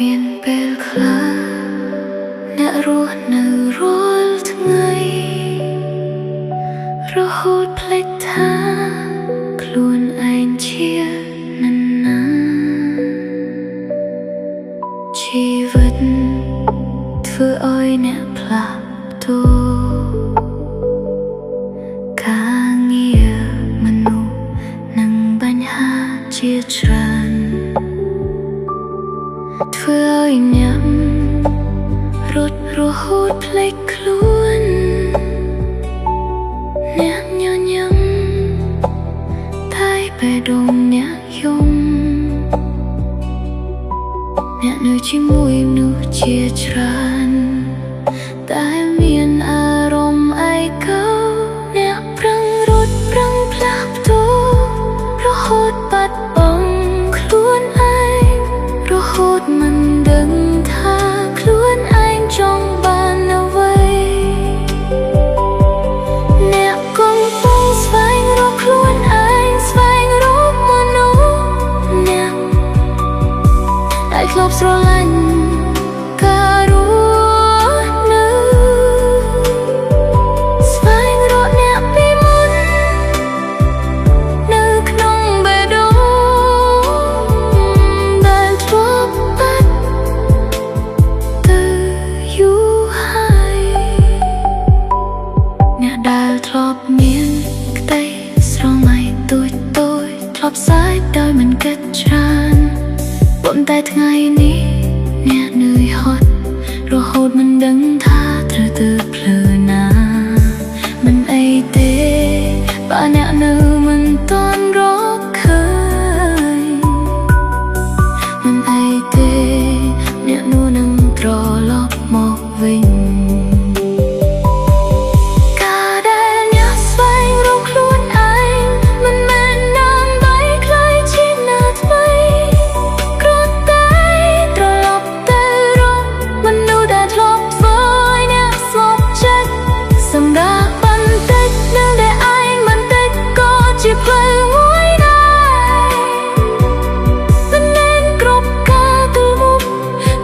មានពេលខ្លះអ្នករស់នៅរាល់ថ្ងៃរហូតភ្លេចថាខ្លួនឯងជានរណាជីវិតធ្វើឲ្យអ្នកផ្លាស់ប្ដូរការងារមនុស្សនិងបញ្ហាជាច្រើនធ្វើឲ្យអ្នករត់រហូតភ្លេចខ្លួនអ្នកញញឹមតែបេះដូងអ្នកយំអ្នកនៅជាមួយមនុស្សជាច្រើនតែមានអារម្មណ៍ឯកោអ្នកប្រឹងរត់ប្រឹងផ្លាស់ប្ដូររហូតបាត់បង់ខ្លួនឯងរហូតមិនដឹងថាខ្លួនឯងចង់បានអ្វីអ្នកកំពុងស្វែងរកខ្លួនឯងស្វែងរកមនុស្សអ្នកដែលធ្លាប់ស្រឡាញ់ការរស់នៅស្វែងរកអ្នកពីមុននៅក្នុងបេះដូងដែលធ្លាប់បាត់ទៅយូរហើយអ្នកដែលធ្លាប់មានក្តីស្រមៃទូចធ្លាប់សាយដោយមិនគិតច្រើនប៉ុន្តែថ្ងៃនេះអ្នកនឿយហត់រហូតមិនដឹងថាត្រូវទៅផ្លូវណាមិនអីទេបើអ្នកនៅមិនទាន់រកឃើញមិនអីទេអ្នកនោះនឹងត្រឡប់មកវិញការដែលអ្នកស្វែងរកខ្លួនឯងមិនមែនដើម្បីក្លាយជាអ្នកថ្មីគ្រាន់តែត្រឡប់ទៅរកមនុស្សដែលធ្លាប់ធ្វើឲ្យអ្នកស្លាប់ចិត្តសម្រាប់បន្តិចនឹងដែលឯងបន្តិចក៏ជាផ្លូវមួយដែរមិនមែនគ្រប់ការទៅមុខ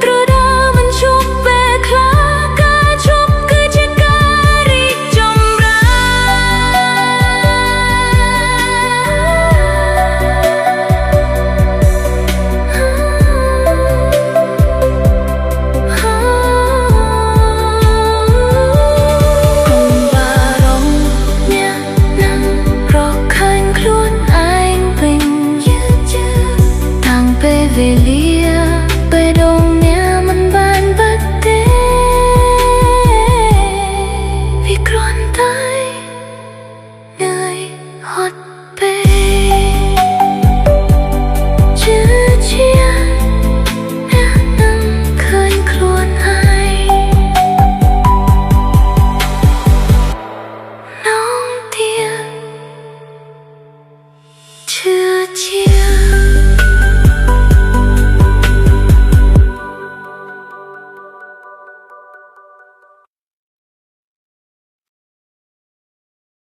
ត្រូវដើរមិនឈប់ពេលខ្លះការឈប់គឺជាការរីកចម្រើនវេលា